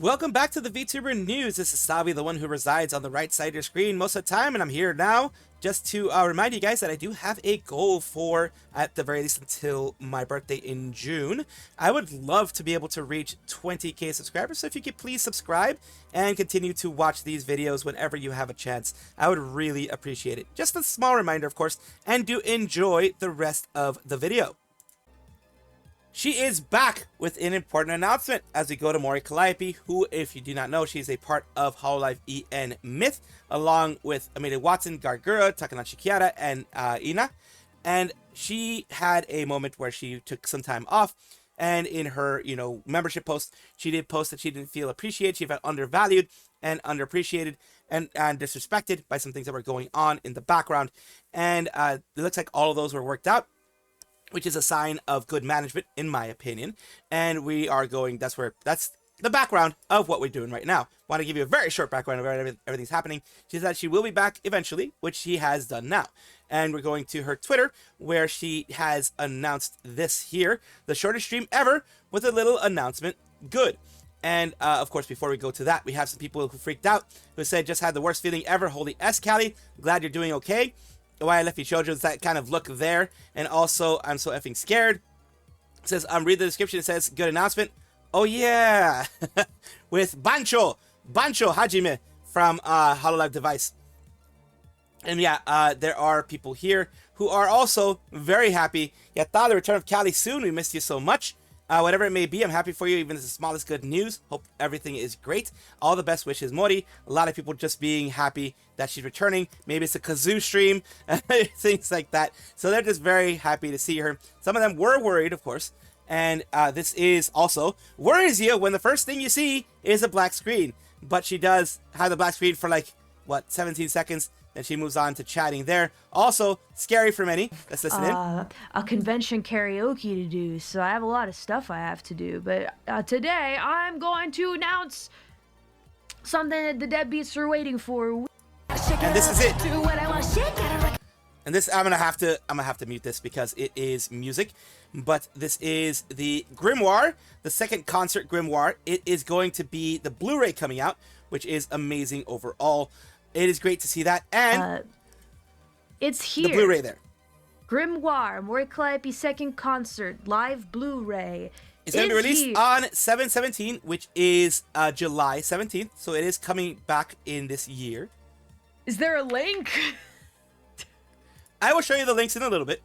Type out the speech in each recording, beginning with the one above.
Welcome back to the VTuber News. This is Salvi, the one who resides on the right side of your screen most of the time, and I'm here now just to remind you guys that I do have a goal for, at the very least until my birthday in June. I would love to be able to reach 20k subscribers, so if you could please subscribe and continue to watch these videos whenever you have a chance, I would really appreciate it. Just a small reminder, of course, and do enjoy the rest of the video. She is back with an important announcement as we go to Mori Calliope, who, if you do not know, she's a part of Hololive EN Myth, along with Amade Watson, Gargura, Takanashi Kiara, and Ina. And she had a moment where she took some time off, and in her, membership post, she did post that she didn't feel appreciated, she felt undervalued and underappreciated and disrespected by some things that were going on in the background. And it looks like all of those were worked out, which is a sign of good management, in my opinion. And we are going, that's the background of what we're doing right now. Want to give you a very short background of everything's happening. She said she will be back eventually, which she has done now. And we're going to her Twitter, where she has announced this here, the shortest stream ever, with a little announcement. Good. And of course, before we go to that, we have some people who freaked out, who said, just had the worst feeling ever. Holy S, Calli. Glad you're doing okay. Why I left you showed you that kind of look there. And also, I'm so effing scared. It says, read the description. It says, good announcement. Oh yeah. With Bancho Hajime from Hololive device. And yeah, there are people here who are also very happy. Yatta, the return of Calli soon. We missed you so much. Whatever it may be, I'm happy for you, even as the smallest good news. Hope everything is great. All the best wishes, Mori. A lot of people just being happy that she's returning. Maybe it's a kazoo stream, things like that. So they're just very happy to see her. Some of them were worried, of course. And this is also worries you when the first thing you see is a black screen. But she does have the black screen for 17 seconds. Then she moves on to chatting there. Also, scary for many. Let's listen in. A convention karaoke to do, so I have a lot of stuff I have to do. But today, I'm going to announce something that the deadbeats are waiting for. And this is it. And this, I'm gonna have to mute this because it is music. But this is the Grimoire, the second concert Grimoire. It is going to be the Blu-ray coming out, which is amazing overall. It is great to see that, and it's here. The Blu-ray there. Grimoire, Mori Calliope second concert, live Blu-ray. It's going to be released on 7/17, which is July 17th, so it is coming back in this year. Is there a link? I will show you the links in a little bit,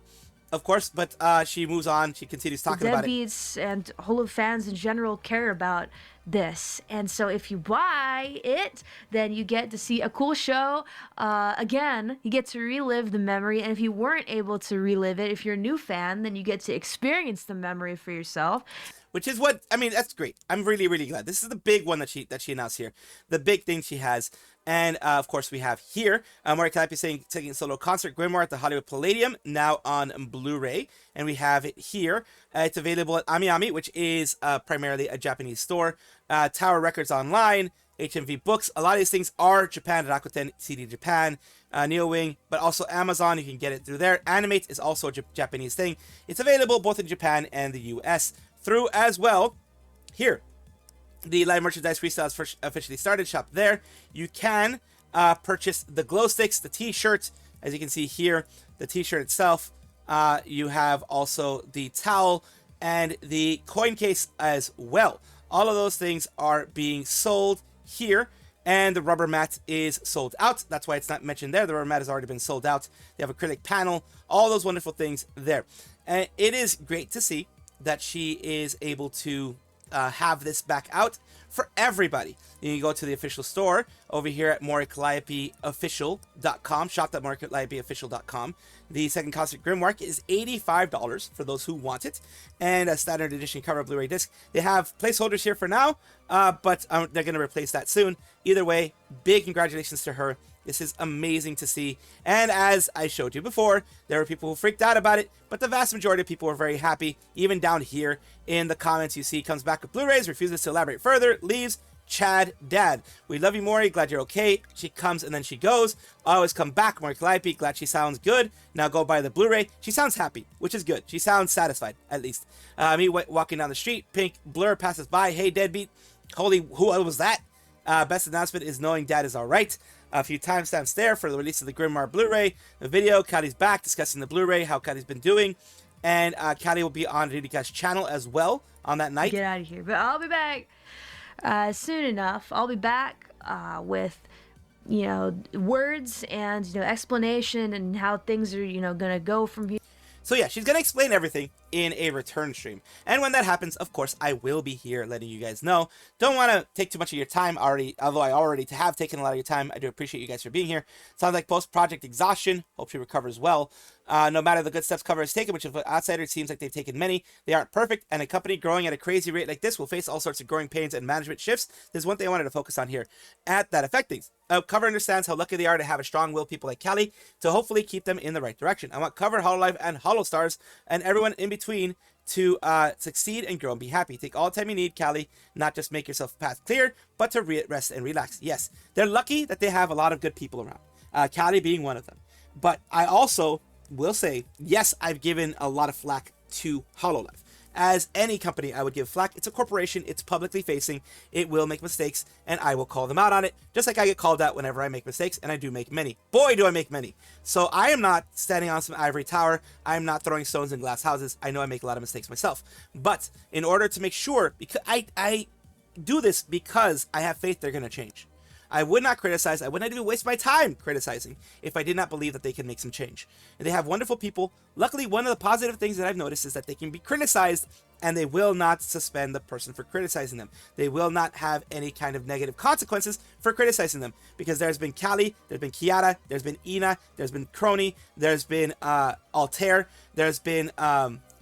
of course, but she moves on. She continues talking about it. Deadbeats and Hololive fans in general care about this, and so if you buy it, then you get to see a cool show. Again, you get to relive the memory, and if you weren't able to relive it, if you're a new fan, then you get to experience the memory for yourself. Which is what, I mean, that's great. I'm really, really glad. This is the big one that she announced here. The big thing she has. And, of course, we have here, Mori Calliope taking a solo concert, Grimoire at the Hollywood Palladium, now on Blu-ray. And we have it here. It's available at AmiAmi, which is primarily a Japanese store. Tower Records Online, HMV Books. A lot of these things are Japan, Rakuten, CD Japan, NeoWing, but also Amazon. You can get it through there. Animate is also a Japanese thing. It's available both in Japan and the US. Through as well here, the live merchandise resale has first officially started. Shop there. You can purchase the glow sticks, the t-shirt, as you can see here, the t-shirt itself. You have also the towel and the coin case as well. All of those things are being sold here, and the rubber mat is sold out. That's why it's not mentioned there. The rubber mat has already been sold out. They have acrylic panel, all those wonderful things there. And it is great to see that she is able to have this back out for everybody. You can go to the official store over here at moricalliopeofficial.com, shop.moricalliopeofficial.com. The second concert Grimoire is $85 for those who want it, and a standard edition cover Blu-ray disc. They have placeholders here for now, but they're going to replace that soon. Either way, big congratulations to her. This is amazing to see. And as I showed you before, there were people who freaked out about it, but the vast majority of people were very happy. Even down here in the comments, you see comes back with Blu-rays, refuses to elaborate further, leaves, Chad Dad. We love you, Mori. Glad you're okay. She comes and then she goes. Always come back. Mori Calliope. Glad she sounds good. Now go buy the Blu-ray. She sounds happy, which is good. She sounds satisfied, at least. Me walking down the street. Pink blur passes by. Hey, deadbeat. Holy, who was that? Best announcement is knowing Dad is alright. A few timestamps there for the release of the Grimoire Blu-ray. The video, Calli's back discussing the Blu-ray, how Calli's been doing. And Calli will be on Ririka's channel as well on that night. Get out of here. But I'll be back soon enough. I'll be back with, you know, words and, you know, explanation and how things are, you know, going to go from here. So yeah, she's going to explain everything in a return stream. And when that happens, of course, I will be here letting you guys know. Don't want to take too much of your time already, although I already have taken a lot of your time. I do appreciate you guys for being here. Sounds like post-project exhaustion. Hope she recovers well. No matter the good steps Cover has taken, which of outsiders seems like they've taken many, they aren't perfect, and a company growing at a crazy rate like this will face all sorts of growing pains and management shifts. There's one thing I wanted to focus on here at that affect things. Cover understands how lucky they are to have a strong-willed people like Calli to hopefully keep them in the right direction. I want Cover, Hololive, and Holostars, and everyone in between to succeed and grow and be happy. Take all the time you need, Calli, not just make yourself path clear, but to rest and relax. Yes, they're lucky that they have a lot of good people around, Calli being one of them. But I also will say, yes, I've given a lot of flack to Hololive. As any company I would give flack, it's a corporation, it's publicly facing, it will make mistakes, and I will call them out on it, just like I get called out whenever I make mistakes, and I do make many. Boy, do I make many. So I am not standing on some ivory tower, I'm not throwing stones in glass houses, I know I make a lot of mistakes myself. But in order to make sure, because I do this because I have faith they're going to change. I would not criticize, I would not even waste my time criticizing if I did not believe that they can make some change. And they have wonderful people. Luckily, one of the positive things that I've noticed is that they can be criticized and they will not suspend the person for criticizing them. They will not have any kind of negative consequences for criticizing them. Because there's been Calli, there's been Kiara, there's been Ina, there's been Crony, there's been Altair, there's been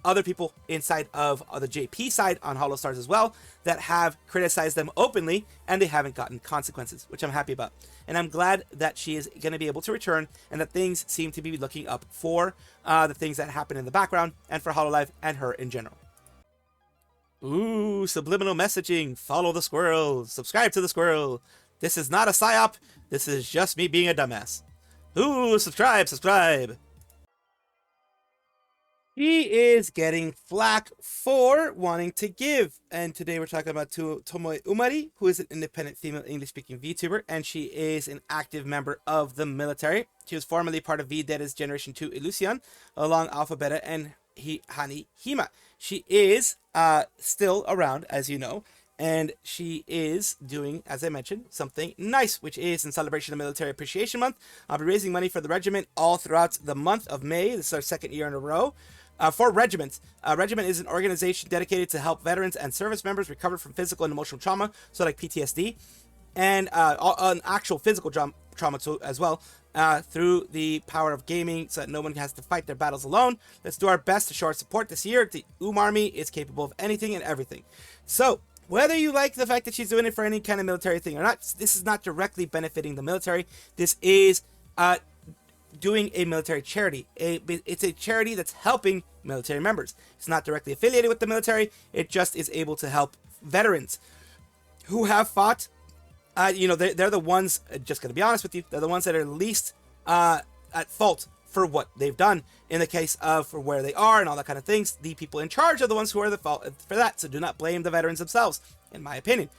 other people inside of the JP side on Holostars as well that have criticized them openly and they haven't gotten consequences, which I'm happy about. And I'm glad that she is going to be able to return and that things seem to be looking up for the things that happen in the background and for Hololive and her in general. Ooh, subliminal messaging. Follow the squirrel. Subscribe to the squirrel. This is not a psyop. This is just me being a dumbass. Ooh, subscribe. He is getting flack for wanting to give. And today we're talking about Tomoe Umari, who is an independent female English-speaking VTuber, and she is an active member of the military. She was formerly part of V-Data's Generation 2 Illusion, along Alpha Beta and Hani Hima. She is still around, as you know, and she is doing, as I mentioned, something nice, which is in celebration of Military Appreciation Month. I'll be raising money for the regiment all throughout the month of May. This is our second year in a row. For Regiment. Regiment is an organization dedicated to help veterans and service members recover from physical and emotional trauma, so like PTSD, and an actual physical trauma too, as well, through the power of gaming, so that no one has to fight their battles alone. Let's do our best to show our support this year. The Army is capable of anything and everything. So, whether you like the fact that she's doing it for any kind of military thing or not, this is not directly benefiting the military. This is doing a military charity. It's a charity that's helping military members. It's not directly affiliated with the military. It just is able to help veterans who have fought. You know, they're the ones, just going to be honest with you, they're the ones that are least at fault for what they've done in the case of for where they are and all that kind of things. The people in charge are the ones who are the fault for that. So do not blame the veterans themselves, in my opinion.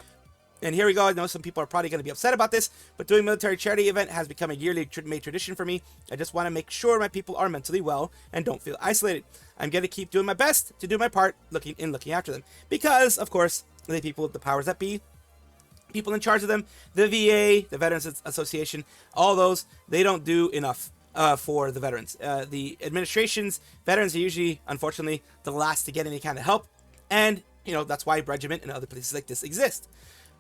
And here we go. I know some people are probably going to be upset about this, but doing military charity event has become a yearly made tradition for me. I just want to make sure my people are mentally well and don't feel isolated. I'm going to keep doing my best to do my part looking after them. Because, of course, the people, the powers that be, people in charge of them, the VA, the Veterans Association, all those, they don't do enough for the veterans. The administrations, veterans are usually, unfortunately, the last to get any kind of help. And, you know, that's why Regiment and other places like this exist.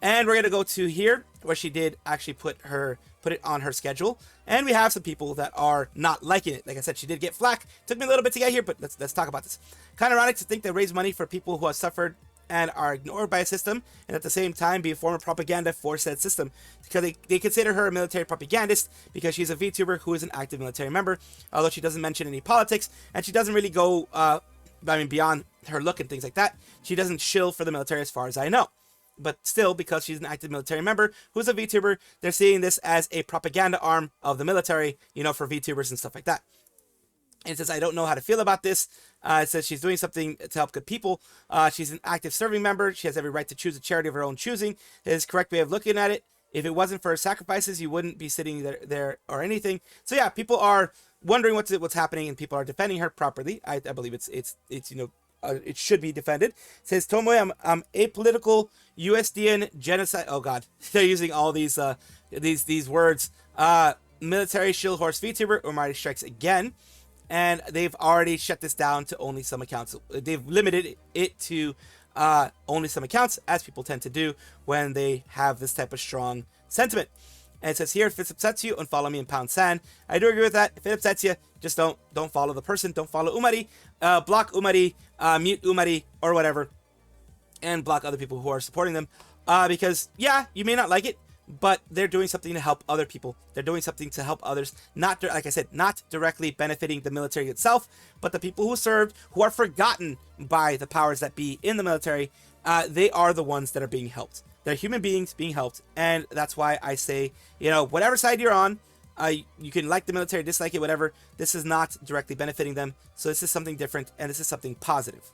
And we're going to go to here, where she did actually put it on her schedule. And we have some people that are not liking it. Like I said, she did get flack. Took me a little bit to get here, but let's talk about this. Kind of ironic to think they raise money for people who have suffered and are ignored by a system, and at the same time be a form of propaganda for said system. Because they consider her a military propagandist because she's a VTuber who is an active military member, although she doesn't mention any politics, and she doesn't really go, beyond her look and things like that. She doesn't shill for the military as far as I know. But still, because she's an active military member who's a VTuber, they're seeing this as a propaganda arm of the military, you know, for VTubers and stuff like that. And it says, I don't know how to feel about this. It says she's doing something to help good people. She's an active serving member. She has every right to choose a charity of her own choosing. It is the correct way of looking at it. If it wasn't for her sacrifices, you wouldn't be sitting there or anything. So yeah, people are wondering what's happening, and people are defending her properly. I believe it's it should be defended. It says, Tomoe, I'm apolitical USDN genocide. Oh God, they're using all these words. Military shield horse VTuber Umari strikes again. And they've already shut this down to only some accounts. They've limited it to only some accounts, as people tend to do when they have this type of strong sentiment. And it says here, if it upsets you, unfollow me in pound sand. I do agree with that. If it upsets you, just don't follow the person. Don't follow Umari. Block Umari, mute Umari, or whatever. And block other people who are supporting them. Because, yeah, you may not like it, but they're doing something to help other people. They're doing something to help others. Not, like I said, not directly benefiting the military itself, but the people who served, who are forgotten by the powers that be in the military. They are the ones that are being helped. They're human beings being helped. And that's why I say, whatever side you're on, you can like the military, dislike it, whatever. This is not directly benefiting them. So this is something different, and this is something positive.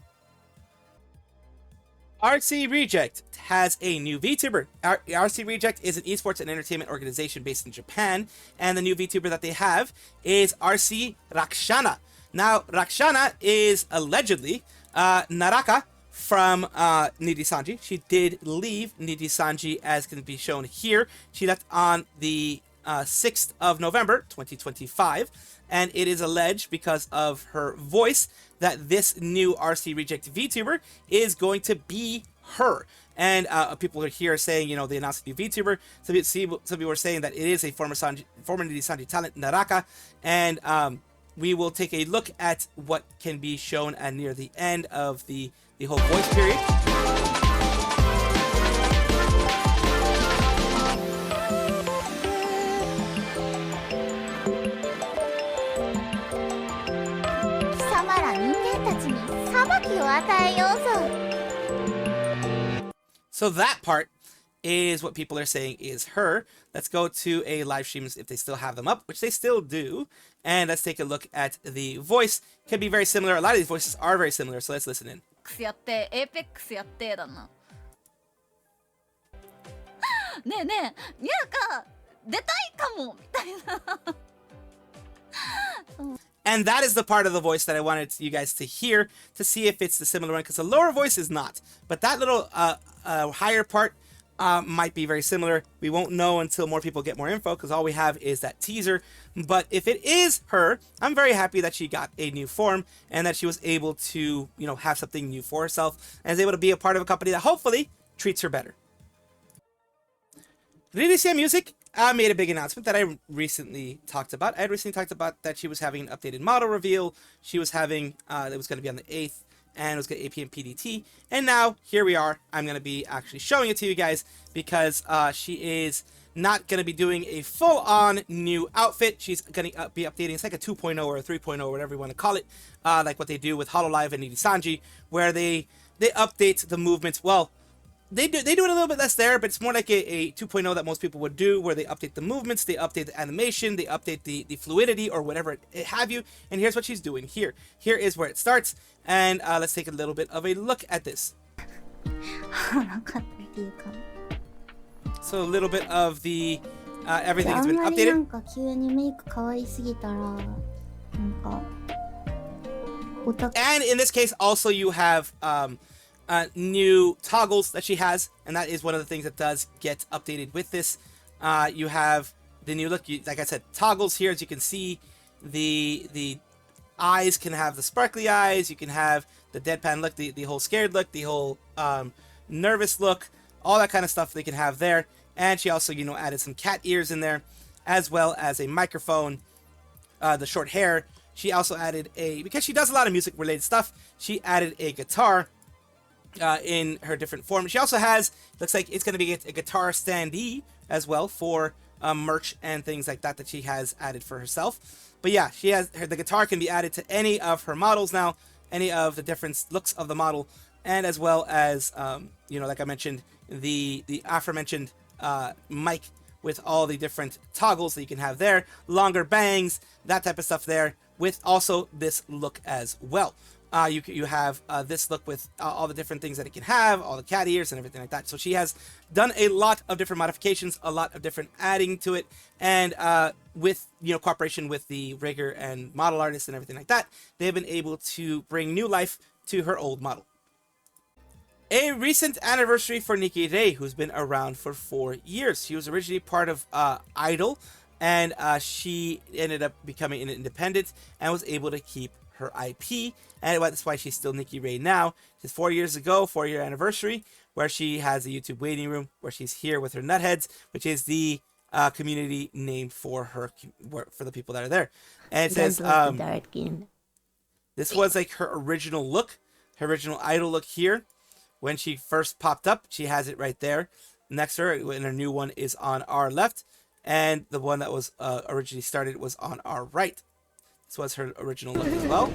RC Reject has a new VTuber. RC Reject is an esports and entertainment organization based in Japan, and the new VTuber that they have is RC Rakshana. Now, Rakshana is allegedly Naraka from Nijisanji. She did leave Nijisanji, as can be shown here. She left on the 6th of November, 2025, and it is alleged because of her voice that this new RC Reject VTuber is going to be her. And people are here saying, they announced a new VTuber. Some people are saying that it is a former Nijisanji talent, Naraka, and we will take a look at what can be shown near the end of the whole voice period. So that part is what people are saying is her. Let's go to a live streams if they still have them up, which they still do. And let's take a look at the voice. Can be very similar. A lot of these voices are very similar, so let's listen in. ねえねえ、にゃか出たいかもみたいな。And that is the part of the voice that I wanted you guys to hear to see if it's the similar one, because the lower voice is not. But that little higher part might be very similar. We won't know until more people get more info, because all we have is that teaser. But if it is her, I'm very happy that she got a new form and that she was able to, have something new for herself and is able to be a part of a company that hopefully treats her better. Ririsya Music made a big announcement that I recently talked about. I had recently talked about that she was having an updated model reveal. She was having, it was going to be on the 8th, and it was going to AP and PDT. And now, here we are. I'm going to be actually showing it to you guys because she is not going to be doing a full-on new outfit. She's going to be updating. It's like a 2.0 or a 3.0, whatever you want to call it, like what they do with Hololive and Nijisanji, where they update the movements. Well, they do it a little bit less there, but it's more like a 2.0 that most people would do, where they update the movements, they update the animation, they update the fluidity or whatever it have you. And here's what she's doing here. Here is where it starts, and let's take a little bit of a look at this. So a little bit of the everything has been updated. And in this case, also you have new toggles that she has, and that is one of the things that does get updated with this. You have the new look, like I said, toggles here. As you can see, the eyes can have the sparkly eyes. You can have the deadpan look, the whole scared look, the whole nervous look, all that kind of stuff they can have there. And she also, added some cat ears in there, as well as a microphone, the short hair. She also added because she does a lot of music related stuff, she added a guitar in her different forms. She also has, looks like it's going to be a guitar standee as well for merch and things like that she has added for herself. But yeah, she has the guitar can be added to any of her models now, any of the different looks of the model, and as well as like I mentioned, the aforementioned mic with all the different toggles that you can have there, longer bangs, that type of stuff there. with also this look as well. You have this look with all the different things that it can have, all the cat ears and everything like that. So she has done a lot of different modifications, a lot of different adding to it, and with cooperation with the rigger and model artists and everything like that, they've been able to bring new life to her old model. A recent anniversary for Nikki Rei, who's been around for 4 years. She was originally part of Idol, and she ended up becoming an independent and was able to keep her IP, and that's why she's still Nikki Rei now. It's 4 years ago, 4-year anniversary, where she has a YouTube waiting room, where she's here with her nutheads, which is the community name for her, for the people that are there. And it says this was like her original look, her original Idol look here. When she first popped up, she has it right there next to her, and her new one is on our left, and the one that was originally started was on our right. This was her original look as well.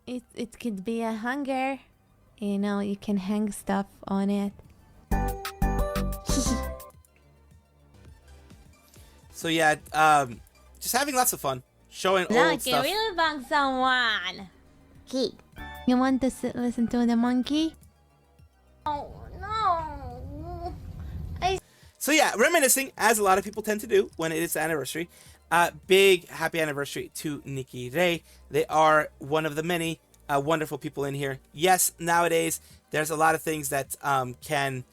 It could be a hanger. You can hang stuff on it. So yeah, just having lots of fun, showing old stuff. Banzoin. You want to listen to the monkey? Oh no! So yeah, reminiscing, as a lot of people tend to do when it is the anniversary. Big happy anniversary to Nikki Rei. They are one of the many wonderful people in here. Yes, nowadays there's a lot of things that can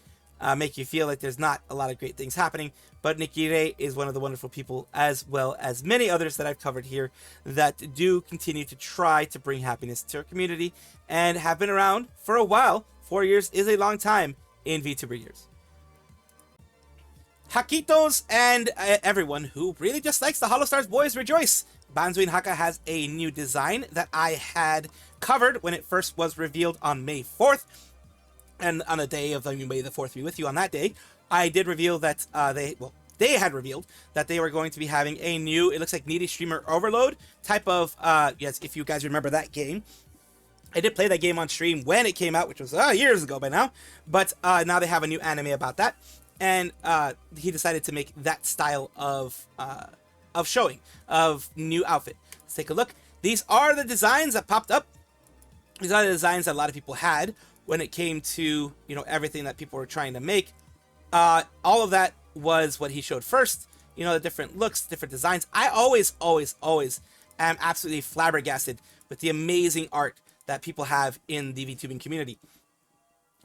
make you feel like there's not a lot of great things happening, but Nikki Rei is one of the wonderful people, as well as many others that I've covered here, that do continue to try to bring happiness to our community and have been around for a while. 4 years is a long time in VTuber years. Hakitos and everyone who really just likes the Holostars boys rejoice. Banzoin Hakka has a new design that I had covered when it first was revealed on May 4th. And on the day of the May the 4th be with you on that day, I did reveal that they had revealed that they were going to be having a new, it looks like Needy Streamer Overload type of, yes, if you guys remember that game. I did play that game on stream when it came out, which was years ago by now. But now they have a new anime about that. And he decided to make that style of showing, of new outfit. Let's take a look. These are the designs that popped up. These are the designs that a lot of people had when it came to, everything that people were trying to make. All of that was what he showed first. The different looks, different designs. I always am absolutely flabbergasted with the amazing art that people have in the VTubing community.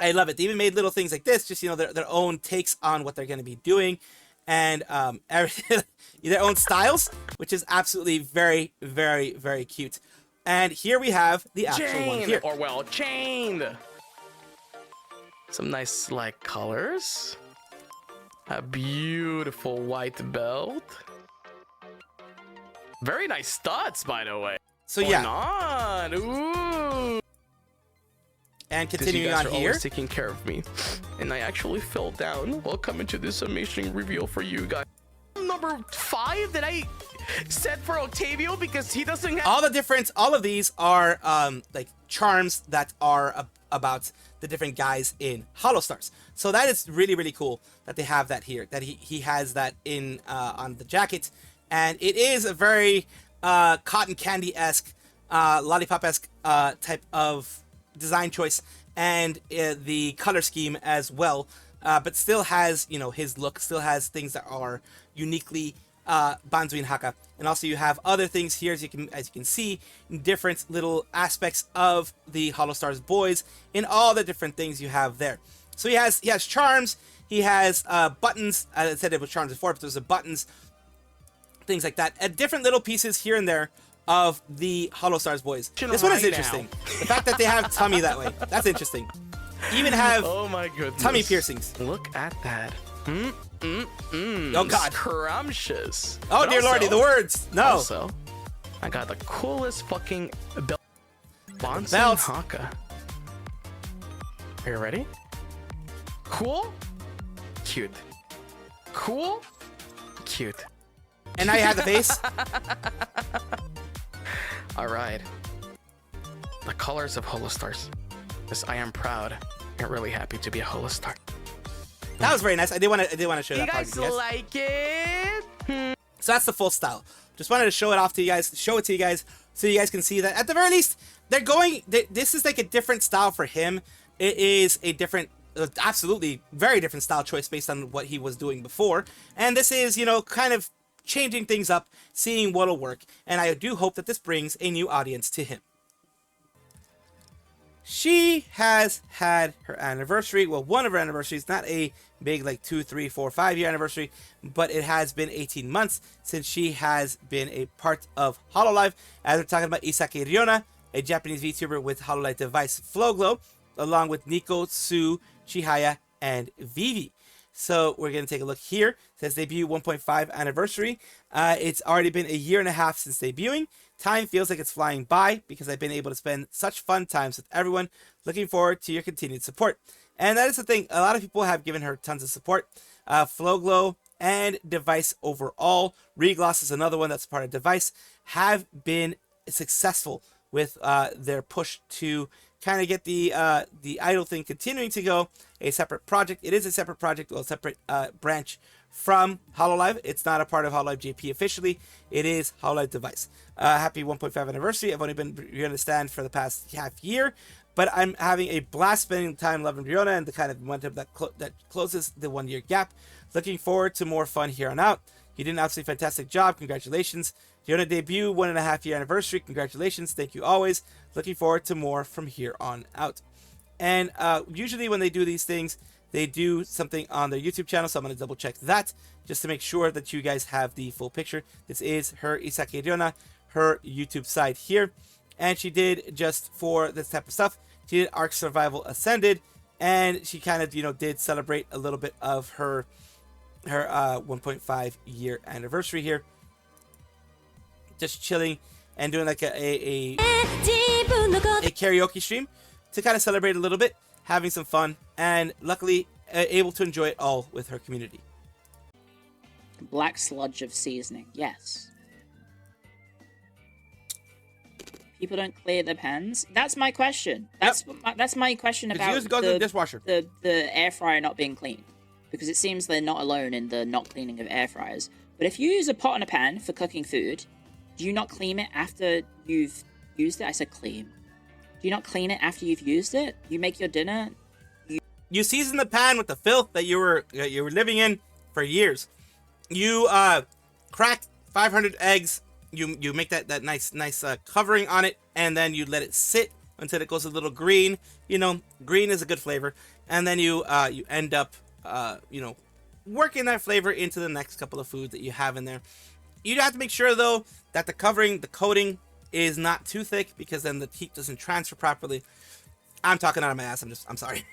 I love it. They even made little things like this, just, their own takes on what they're going to be doing, and their own styles, which is absolutely very, very, very cute. And here we have the actual one here. Chained. Some nice, colors. A beautiful white belt. Very nice studs, by the way. So yeah. On. Ooh. And continuing on are here, always taking care of me, and I actually fell down while coming to this amazing reveal for you guys. Number 5 that I set for Octavio because he doesn't have all of these are charms that are about the different guys in Holostars. So that is really, really cool that they have that here, that he has that in on the jacket, and it is a very cotton candy-esque, lollipop-esque type of design choice, and the color scheme as well, but still has his look, still has things that are uniquely Banzoin Hakka. And also you have other things here, as you can see, different little aspects of the Holostars boys in all the different things you have there. So he has charms, he has buttons. I said it was charms before, but there's the buttons, things like that, and different little pieces here and there of the Holostars boys. This one is interesting. The fact that they have tummy that way, that's interesting. Even have tummy piercings. Look at that. Oh god. Scrumptious. Oh dear lordy, the words. No. Also, I got the coolest fucking belt. Banzoin Hakka. Are you ready? Cool. Cute. Cool. Cute. And now you have the face. Alright. The colors of Holostars. Because I am proud and really happy to be a Holostar. That was very nice. I did want to show that. You guys like it? So that's the full style. Just wanted to show it off to you guys, show it to you guys, so you guys can see that at the very least, they're going, this is like a different style for him. It is a different, absolutely very different style choice based on what he was doing before. And this is, you know, kind of changing things up, seeing what'll work. And I do hope that this brings a new audience to him. She has had her anniversary, well, one of her anniversaries, not a big like 2, 3, 4, 5 year anniversary, but it has been 18 months since she has been a part of Hololive, as we're talking about Isaki Riona, a Japanese VTuber with Hololive device Flowglow, along with Nico, Sue, Chihaya, and Vivi. So we're going to take a look here. It says debut 1.5 anniversary. It's already been a year and a half since debuting. Time feels like it's flying by because I've been able to spend such fun times with everyone. Looking forward to your continued support. And that is the thing. A lot of people have given her tons of support. Flowglow and Device overall. Regloss is another one that's part of Device. Have been successful with their push to kind of get the idol thing continuing to go. A separate project. It is a separate project, well, a separate branch from Hololive. It's not a part of Hololive JP officially. It is Hololive Device. Happy 1.5 anniversary. I've only been Riona stand for the past half year, but I'm having a blast spending time loving Riona and the kind of momentum that closes the 1 year gap. Looking forward to more fun here on out. You did an absolutely fantastic job. Congratulations. Riona debut 1.5 year anniversary. Congratulations. Thank you always. Looking forward to more from here on out. And usually when they do these things, they do something on their YouTube channel, so I'm going to double check that just to make sure that you guys have the full picture. This is her Isaki Riona, her YouTube side here. And she did, just for this type of stuff, she did Ark Survival Ascended, and she kind of, you know, did celebrate a little bit of her 1.5 year anniversary here. Just chilling and doing like a karaoke stream to kind of celebrate a little bit, having some fun, and luckily able to enjoy it all with her community. Black sludge of seasoning, yes. People don't clear their pans. That's my question. That's my question about the dishwasher. The air fryer not being clean, because it seems they're not alone in the not cleaning of air fryers. But if you use a pot and a pan for cooking food, do you not clean it after you've used it? I said clean. Do you not clean it after you've used it? You make your dinner. You season the pan with the filth that you were living in for years. You crack 500 eggs. You make that nice covering on it, and then you let it sit until it goes a little green. You know, green is a good flavor, and then you end up working that flavor into the next couple of foods that you have in there. You have to make sure though that the covering, the coating, is not too thick, because then the heat doesn't transfer properly. I'm talking out of my ass. I'm sorry.